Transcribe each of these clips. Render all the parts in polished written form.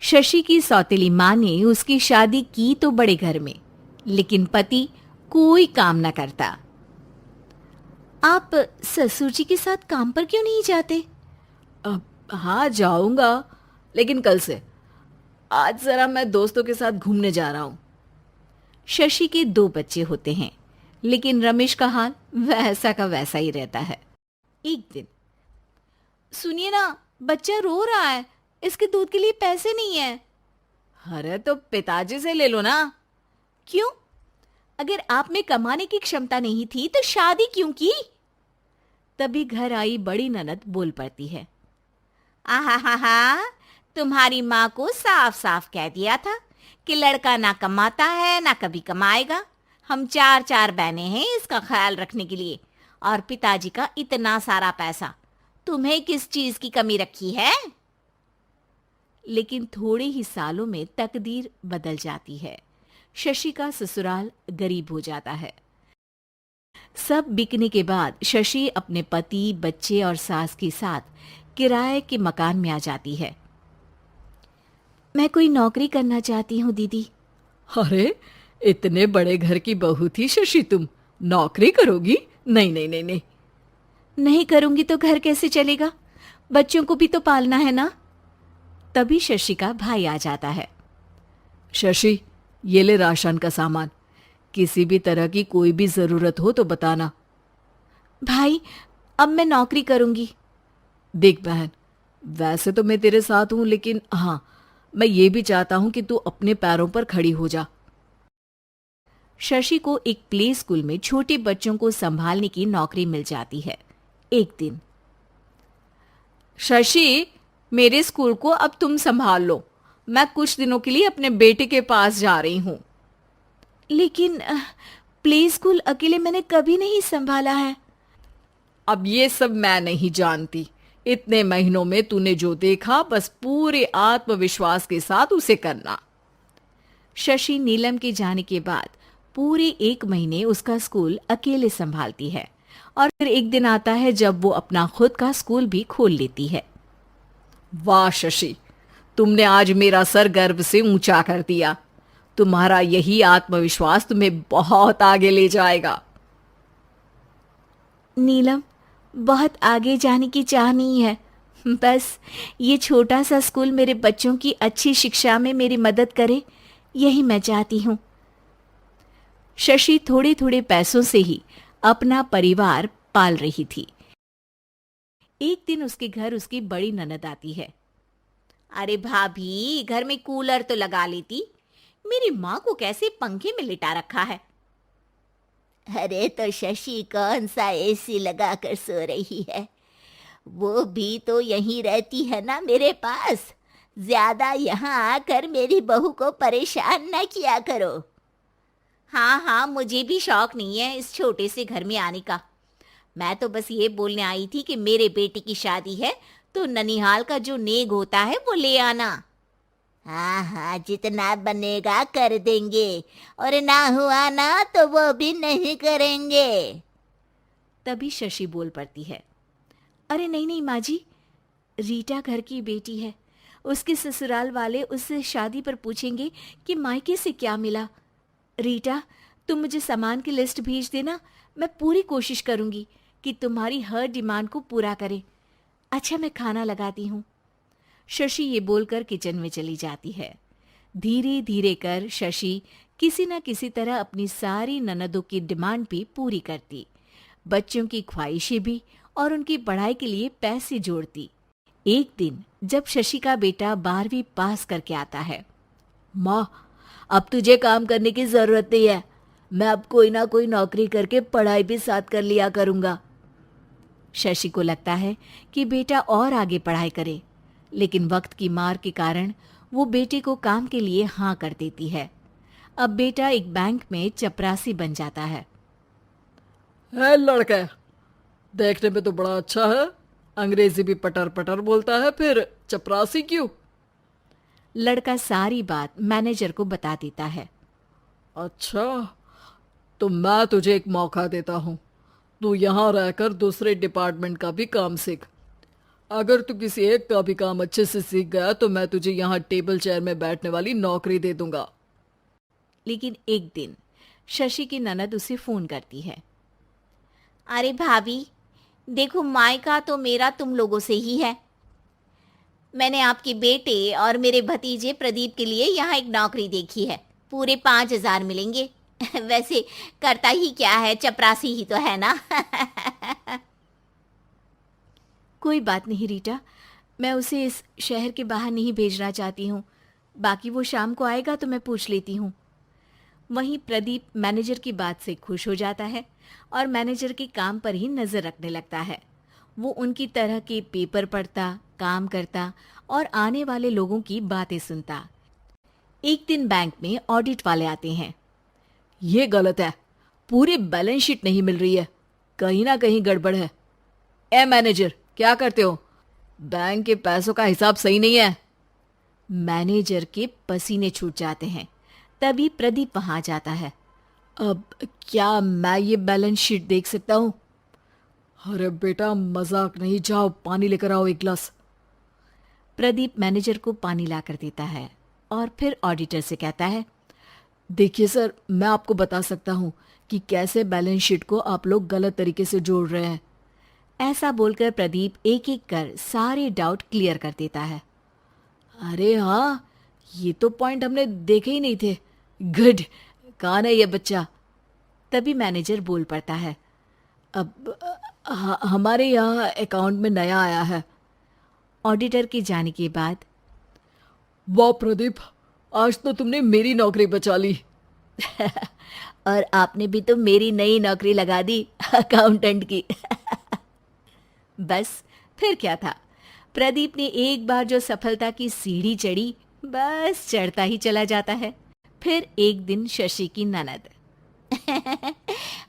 शशि की सौतेली माँ ने उसकी शादी की तो बड़े घर में, लेकिन पति कोई काम न करता। आप ससुर जी के साथ काम पर क्यों नहीं जाते? अब हाँ जाऊंगा, लेकिन कल से। आज जरा मैं दोस्तों के साथ घूमने जा रहा हूँ। शशि के 2 बच्चे होते हैं, लेकिन रमेश का हाल वैसा का वैसा ही रहता है। एक दिन, सुनिए ना, बच्चा रो रहा है, इसके दूध के लिए पैसे नहीं है। अरे तो पिताजी से ले लो ना। क्यों? अगर आप में कमाने की क्षमता नहीं थी तो शादी क्यों की? तभी घर आई बड़ी ननद बोल पड़ती है। आहा हा हा, तुम्हारी माँ को साफ साफ कह दिया था कि लड़का ना कमाता है ना कभी कमाएगा। हम 4 बहनें हैं इसका ख्याल रखने के लिए, और पिताजी का इतना सारा पैसा, तुम्हें किस चीज की कमी रखी है? लेकिन थोड़े ही सालों में तकदीर बदल जाती है। शशि का ससुराल गरीब हो जाता है। सब बिकने के बाद शशि अपने पति, बच्चे और सास के साथ किराए के मकान में आ जाती है। मैं कोई नौकरी करना चाहती हूँ दीदी। अरे इतने बड़े घर की बहू थी शशि, तुम नौकरी करोगी? नहीं नहीं नहीं नहीं। नहीं करूंगी तो घर कैसे चलेगा? बच्चों को भी तो पालना है ना। तभी शशि का भाई आ जाता है। शशि, ये ले राशन का सामान। किसी भी तरह की कोई भी जरूरत हो तो बताना। भाई, अब मैं नौकरी करूंगी। देख बहन, वैसे तो मैं तेरे साथ हूं, लेकिन हाँ, मैं ये भी चाहता हूं कि तू अपने पैरों पर खड़ी हो जा। शशि को एक प्ले स्कूल में छोटे बच्चों को संभालने की नौकरी मिल जाती है। एक दिन, शशि, मेरे स्कूल को अब तुम संभाल लो। मैं कुछ दिनों के लिए अपने बेटे के पास जा रही हूं। लेकिन प्ले स्कूल अकेले मैंने कभी नहीं संभाला है। अब ये सब मैं नहीं जानती। इतने महीनों में तूने जो देखा, बस पूरे आत्मविश्वास के साथ उसे करना। शशि नीलम के जाने के बाद पूरे 1 महीने उसका स्कूल अकेले संभालती है, और फिर एक दिन आता है जब वो अपना खुद का स्कूल भी खोल लेती है। वाह शशि, तुमने आज मेरा सर गर्व से ऊंचा कर दिया। तुम्हारा यही आत्मविश्वास तुम्हें बहुत आगे ले जाएगा। नीलम, बहुत आगे जाने की चाह नहीं है। बस ये छोटा सा स्कूल मेरे बच्चों की अच्छी शिक्षा में मेरी मदद करे, यही मैं चाहती हूँ। शशि थोड़े थोड़े पैसों से ही अपना परिवार पाल रही थी। एक दिन उसके घर उसकी बड़ी ननद आती है। अरे भाभी, घर में कूलर तो लगा लेती। मेरी माँ को कैसे पंखे में लिटा रखा है। अरे तो शशि कौन सा एसी लगा कर सो रही है? वो भी तो यहीं रहती है ना मेरे पास। ज्यादा यहाँ आकर मेरी बहू को परेशान न किया करो। हाँ हाँ, मुझे भी शौक नहीं है इस छोटे से घर में आने का। मैं तो बस ये बोलने आई थी कि मेरे बेटे की शादी है तो ननिहाल का जो नेग होता है वो ले आना। हाँ हाँ, जितना बनेगा कर देंगे, और ना हुआ ना तो वो भी नहीं करेंगे। तभी शशि बोल पड़ती है। अरे नहीं नहीं माँ जी, रीटा घर की बेटी है। उसके ससुराल वाले उससे शादी पर पूछेंगे कि मायके से क्या मिला। रीटा, तुम मुझे सामान की लिस्ट भेज देना। मैं पूरी कोशिश करूंगी कि तुम्हारी हर डिमांड को पूरा करे। अच्छा, मैं खाना लगाती हूँ। शशि ये बोलकर किचन में चली जाती है। धीरे धीरे कर शशि किसी न किसी तरह अपनी सारी ननदों की डिमांड भी पूरी करती, बच्चों की ख्वाहिशें भी, और उनकी पढ़ाई के लिए पैसे जोड़ती। एक दिन जब शशि का बेटा 12वीं पास करके आता है। माँ, अब तुझे काम करने की जरूरत नहीं है। मैं अब कोई ना कोई नौकरी करके पढ़ाई भी साथ कर लिया करूंगा। शशि को लगता है कि बेटा और आगे पढ़ाई करे, लेकिन वक्त की मार के कारण वो बेटे को काम के लिए हाँ कर देती है। अब बेटा एक बैंक में चपरासी बन जाता है। है लड़का, देखने में तो बड़ा अच्छा है। अंग्रेजी भी पटर पटर बोलता है, फिर चपरासी क्यों? लड़का सारी बात मैनेजर को बता देता है। अच्छा, तो मैं तुझे एक मौका देता हूँ। तू यहाँ रहकर दूसरे डिपार्टमेंट का भी काम सीख। अगर तू किसी एक का भी काम अच्छे से सीख गया तो मैं तुझे यहाँ टेबल चेयर में बैठने वाली नौकरी दे दूंगा। लेकिन एक दिन शशि की ननद उसे फोन करती है। अरे भाभी, देखो मायका तो मेरा तुम लोगों से ही है। मैंने आपके बेटे और मेरे भतीजे प्रदीप के लिए यहाँ एक नौकरी देखी है, पूरे 5,000 मिलेंगे। वैसे करता ही क्या है, चपरासी ही तो है ना। कोई बात नहीं रीटा, मैं उसे इस शहर के बाहर नहीं भेजना चाहती हूँ। बाकी वो शाम को आएगा तो मैं पूछ लेती हूँ। वहीं प्रदीप मैनेजर की बात से खुश हो जाता है और मैनेजर के काम पर ही नज़र रखने लगता है। वो उनकी तरह के पेपर पढ़ता, काम करता और आने वाले लोगों की बातें सुनता। एक दिन बैंक में ऑडिट वाले आते हैं। ये गलत है, पूरी बैलेंस शीट नहीं मिल रही है, कहीं ना कहीं गड़बड़ है। ए मैनेजर, क्या करते हो? बैंक के पैसों का हिसाब सही नहीं है। मैनेजर के पसीने छूट जाते हैं। तभी प्रदीप वहां जाता है। अब क्या मैं ये बैलेंस शीट देख सकता हूँ? अरे बेटा मजाक नहीं, जाओ पानी लेकर आओ एक गिलास। प्रदीप मैनेजर को पानी लाकर देता है और फिर ऑडिटर से कहता है, देखिए सर, मैं आपको बता सकता हूँ कि कैसे बैलेंस शीट को आप लोग गलत तरीके से जोड़ रहे हैं। ऐसा बोलकर प्रदीप एक एक कर सारे डाउट क्लियर कर देता है। अरे हाँ, ये तो पॉइंट हमने देखे ही नहीं थे। गुड, कौन है ये बच्चा? तभी मैनेजर बोल पड़ता है, अब हमारे यहाँ अकाउंट में नया आया है। ऑडिटर के जाने के बाद, वाह प्रदीप, आज तो तुमने मेरी नौकरी बचा ली। और आपने भी तो मेरी नई नौकरी लगा दी, अकाउंटेंट की। बस फिर क्या था, प्रदीप ने एक बार जो सफलता की सीढ़ी चढ़ी, बस चढ़ता ही चला जाता है। फिर एक दिन शशि की ननद,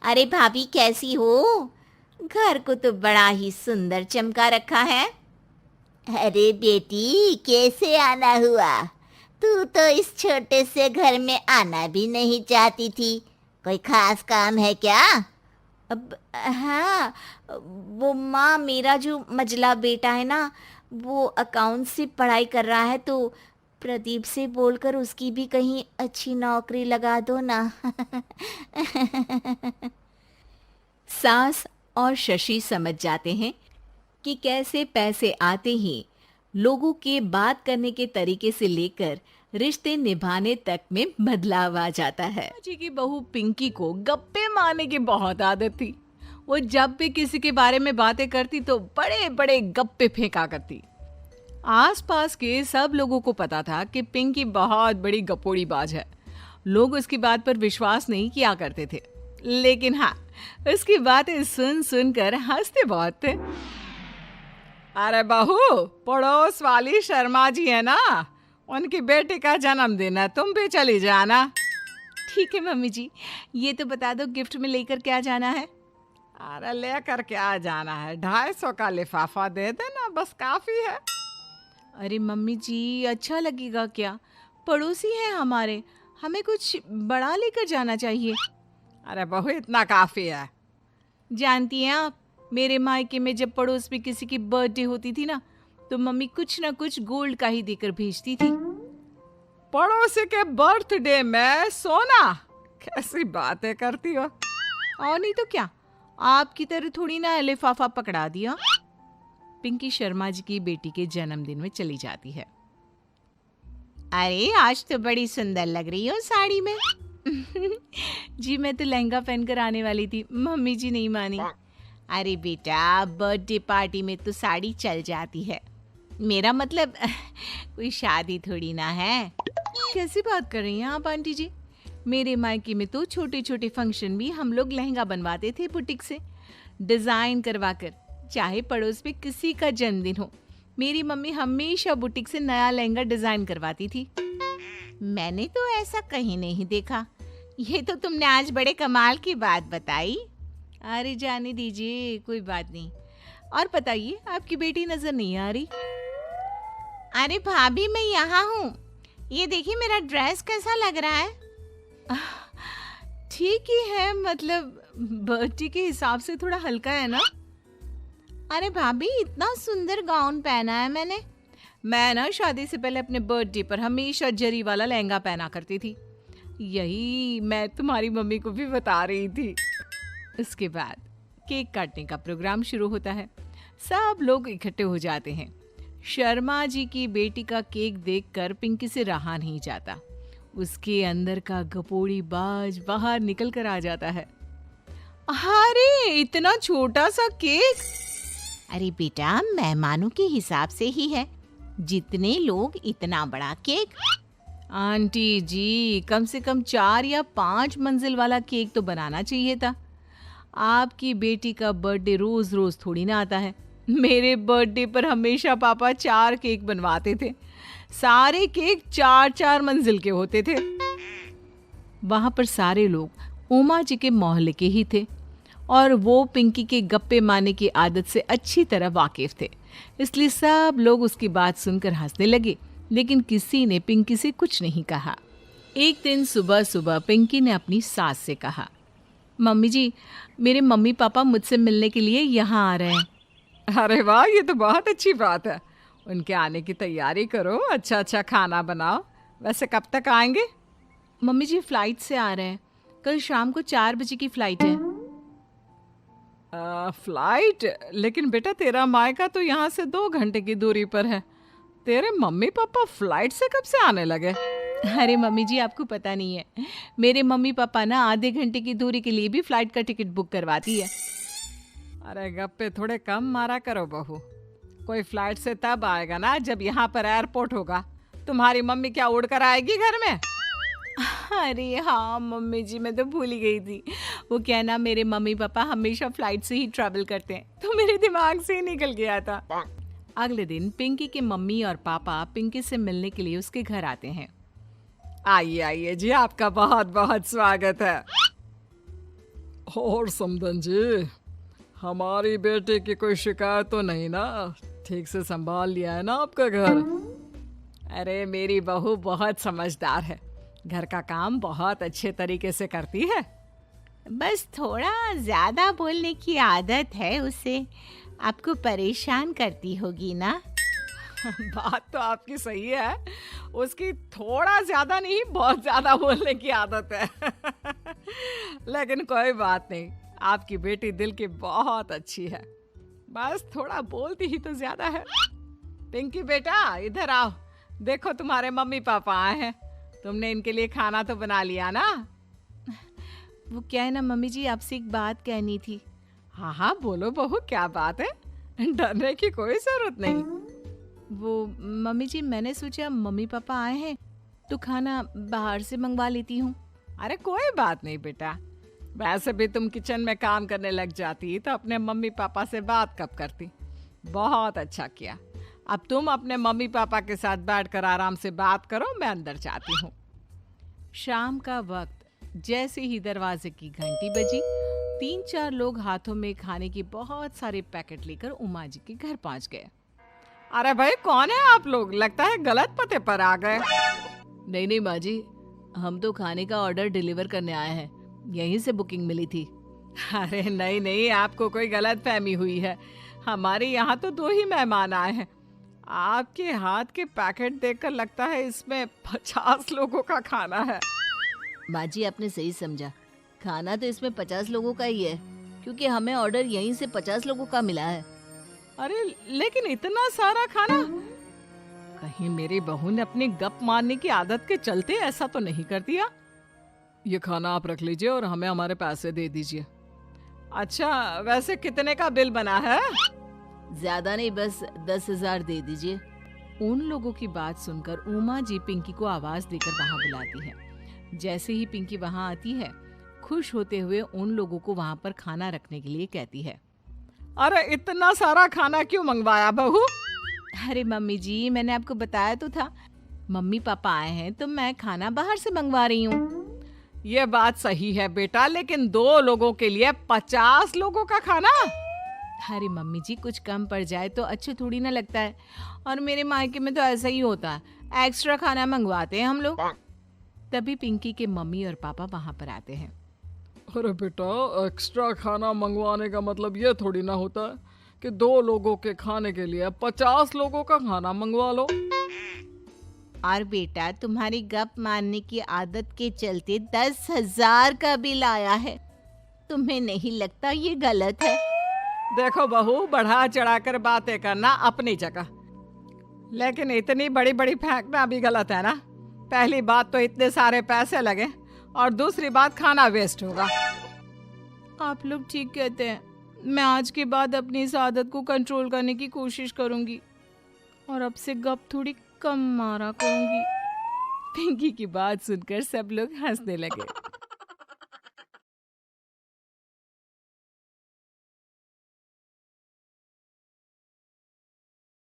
अरे भाभी कैसी हो? घर को तो बड़ा ही सुंदर चमका रखा है। अरे बेटी, कैसे आना हुआ? तू तो इस छोटे से घर में आना भी नहीं चाहती थी, कोई खास काम है क्या? अब हाँ, वो माँ, मेरा जो मजला बेटा है ना, वो अकाउंट से पढ़ाई कर रहा है, तो प्रदीप से बोलकर उसकी भी कहीं अच्छी नौकरी लगा दो ना। सास और शशि समझ जाते हैं कि कैसे पैसे आते ही लोगों के बात करने के तरीके से लेकर रिश्ते निभाने तक में बदलाव आ जाता है। जी की बहू पिंकी को गप्पे मारने की बहुत आदत थी। वो जब भी किसी के बारे में बातें करती तो बड़े बड़े गप्पे फेंका करती। आसपास के सब लोगों को पता था कि पिंकी बहुत बड़ी गपोड़ी बाज है। लोग उसकी बात पर विश्वास नहीं किया करते थे, लेकिन हाँ, उसकी बातें सुन सुनकर हंसते बहुत थे। अरे बहू, पड़ोस वाली शर्मा जी है ना, उनकी बेटी का जन्मदिन है, तुम भी चली जाना। ठीक है मम्मी जी, ये तो बता दो गिफ्ट में लेकर क्या जाना है? अरे लेकर क्या जाना है, 250 का लिफाफा दे देना, बस काफी है। अरे मम्मी जी, अच्छा लगेगा क्या? पड़ोसी हैं हमारे, हमें कुछ बड़ा लेकर जाना चाहिए। अरे बहू, इतना काफी है। जानती हैं आप, मेरे मायके में जब पड़ोस में किसी की बर्थडे होती थी ना, तो मम्मी कुछ ना कुछ गोल्ड का ही देकर भेजती थी। पड़ोसी के बर्थडे में सोना? कैसी बातें करती हो। और नहीं तो क्या, आपकी तरह थोड़ी ना लिफाफा पकड़ा दिया। पिंकी शर्मा जी की बेटी के जन्मदिन में चली जाती है। अरे आज तो बड़ी सुंदर लग रही हो साड़ी में। जी मैं तो लहंगा पहनकर आने वाली थी, मम्मी जी नहीं मानी। अरे बेटा, बर्थडे पार्टी में तो साड़ी चल जाती है, मेरा मतलब कोई शादी थोड़ी ना है। कैसी बात कर रही हैं आप आंटी जी? मेरे मायके में तो छोटे छोटे फंक्शन भी हम लोग लहंगा बनवाते थे बुटीक से, डिजाइन करवाकर। चाहे पड़ोस में किसी का जन्मदिन हो, मेरी मम्मी हमेशा बुटीक से नया लहंगा डिजाइन करवाती थी। मैंने तो ऐसा कहीं नहीं देखा। ये तो तुमने आज बड़े कमाल की बात बताई। अरे जाने दीजिए, कोई बात नहीं। और बताइए, आपकी बेटी नजर नहीं आ रही? अरे भाभी, मैं यहाँ हूँ। ये देखिए मेरा ड्रेस कैसा लग रहा है? ठीक ही है, मतलब बर्थडे के हिसाब से थोड़ा हल्का है ना। अरे भाभी, इतना सुंदर गाउन पहना है मैंने। मैं ना शादी से पहले अपने बर्थडे पर हमेशा जरी वाला लहंगा पहना करती थी। यही मैं तुम्हारी मम्मी को भी बता रही थी। इसके बाद केक काटने का प्रोग्राम शुरू होता है। सब लोग इकट्ठे हो जाते हैं। शर्मा जी की बेटी का केक देखकर पिंकी से रहा नहीं जाता। उसके अंदर का गपोड़ी बाज बाहर निकल कर आ जाता है। अरे इतना छोटा सा केक! अरे बेटा, मेहमानों के हिसाब से ही है, जितने लोग इतना बड़ा केक। आंटी जी, कम से कम 4 या 5 मंजिल वाला केक तो बनाना चाहिए था। आपकी बेटी का बर्थडे रोज रोज थोड़ी ना आता है। मेरे बर्थडे पर हमेशा पापा 4 केक बनवाते थे। सारे केक 4-4 मंजिल के होते थे। वहां पर सारे लोग उमा जी के मोहल्ले के ही थे और वो पिंकी के गप्पे मारने की आदत से अच्छी तरह वाकिफ थे। इसलिए सब लोग उसकी बात सुनकर हंसने लगे, लेकिन किसी ने पिंकी से कुछ नहीं कहा। एक दिन सुबह सुबह पिंकी ने अपनी सास से कहा, मम्मी जी, मेरे मम्मी पापा मुझसे मिलने के लिए यहाँ आ रहे हैं। अरे वाह, ये तो बहुत अच्छी बात है। उनके आने की तैयारी करो, अच्छा अच्छा खाना बनाओ। वैसे कब तक आएंगे? मम्मी जी फ्लाइट से आ रहे हैं, कल शाम को 4 बजे की फ्लाइट है। फ्लाइट? लेकिन बेटा तेरा मायका तो यहाँ से 2 घंटे की दूरी पर है। तेरे मम्मी पापा फ्लाइट से कब से आने लगे? अरे मम्मी जी, आपको पता नहीं है, मेरे मम्मी पापा ना आधे घंटे की दूरी के लिए भी फ्लाइट का टिकट बुक करवाती है। अरे गप्पे थोड़े कम मारा करो बहू। कोई फ्लाइट से तब आएगा ना जब यहाँ पर एयरपोर्ट होगा। तुम्हारी मम्मी क्या उड़ कर आएगी घर में? अरे हाँ मम्मी जी, मैं तो भूल ही गई थी। वो क्या ना, मेरे मम्मी पापा हमेशा फ्लाइट से ही ट्रैवल करते हैं, तो मेरे दिमाग से ही निकल गया था। अगले दिन पिंकी के मम्मी और पापा पिंकी से मिलने के लिए उसके घर आते हैं। आइए आइए जी, आपका बहुत बहुत स्वागत है। और समदन जी, हमारी बेटे की कोई शिकायत तो नहीं ना? ठीक से संभाल लिया है ना आपका घर? अरे मेरी बहू बहुत समझदार है, घर का काम बहुत अच्छे तरीके से करती है। बस थोड़ा ज्यादा बोलने की आदत है उसे, आपको परेशान करती होगी ना? बात तो आपकी सही है, उसकी थोड़ा ज्यादा नहीं बहुत ज्यादा बोलने की आदत है। लेकिन कोई बात नहीं, आपकी बेटी दिल की बहुत अच्छी है, बस थोड़ा बोलती ही तो ज्यादा है। पिंकी बेटा इधर आओ, देखो तुम्हारे मम्मी पापा आए हैं। तुमने इनके लिए खाना तो बना लिया ना? वो क्या है ना मम्मी जी, आपसे एक बात कहनी थी। हाँ हाँ बोलो बहू, क्या बात है? डरने की कोई जरूरत नहीं। वो मम्मी जी, मैंने सोचा मम्मी पापा आए हैं तो खाना बाहर से मंगवा लेती हूँ। अरे कोई बात नहीं बेटा, वैसे भी तुम किचन में काम करने लग जाती तो अपने मम्मी पापा से बात कब करती। बहुत अच्छा किया। अब तुम अपने मम्मी पापा के साथ बैठकर आराम से बात करो, मैं अंदर जाती हूँ। शाम का वक्त जैसे ही दरवाजे की घंटी बजी, 3-4 लोग हाथों में खाने के बहुत सारे पैकेट लेकर उमा जी के घर पहुंच गए। अरे भाई, कौन है आप लोग? लगता है गलत पते पर आ गए। नहीं नहीं माँ जी, हम तो खाने का ऑर्डर डिलीवर करने आए हैं, यहीं से बुकिंग मिली थी। अरे नहीं नहीं, आपको कोई गलत फहमी हुई है। हमारे यहाँ तो 2 ही मेहमान आए हैं। आपके हाथ के पैकेट देखकर लगता है इसमें 50 लोगों का खाना है। माँ जी, आपने सही समझा, खाना तो इसमें 50 लोगों का ही है, क्योंकि हमें ऑर्डर यहीं से 50 लोगों का मिला है। अरे लेकिन इतना सारा खाना, कहीं मेरी बहू ने अपनी गप मारने की आदत के चलते ऐसा तो नहीं कर दिया? ये खाना आप रख लीजिए और हमें हमारे पैसे दे दीजिए। अच्छा, वैसे कितने का बिल बना है? ज्यादा नहीं, बस 10,000 दे दीजिए। उन लोगों की बात सुनकर उमा जी पिंकी को आवाज देकर वहां बुलाती है। जैसे ही पिंकी वहां आती है, खुश होते हुए उन लोगों को वहां पर खाना रखने के लिए कहती है। अरे इतना सारा खाना क्यों मंगवाया बहू? अरे मम्मी जी, मैंने आपको बताया तो था, मम्मी पापा आए हैं तो मैं खाना बाहर से मंगवा रही हूँ। ये बात सही है बेटा, लेकिन 2 लोगों के लिए 50 लोगों का खाना? अरे मम्मी जी, कुछ कम पड़ जाए तो अच्छा थोड़ी ना लगता है, और मेरे मायके में तो ऐसा ही होता है, एक्स्ट्रा खाना मंगवाते हैं हम लोग। तभी पिंकी के मम्मी और पापा वहां पर आते हैं। अरे बेटा, एक्स्ट्रा खाना मंगवाने का मतलब ये थोड़ी ना होता है कि 2 लोगों के खाने के लिए 50 लोगों का खाना मंगवा लो। और बेटा तुम्हारी गप मारने की आदत के चलते 10,000 का बिल आया है। तुम्हें नहीं लगता ये गलत है? देखो बहू, बढ़ा चढ़ाकर बातें करना अपनी जगह, लेकिन इतनी बड़ी बड़ी फेंकना भी गलत है ना। पहली बात तो इतने सारे पैसे लगे, और दूसरी बात खाना वेस्ट होगा। आप लोग ठीक कहते हैं। मैं आज के बाद अपनी इस आदत को कंट्रोल करने की कोशिश करूंगी और अब से गप थोड़ी कम मारा करूंगी। पिंकी की बात सुनकर सब लोग हंसने लगे।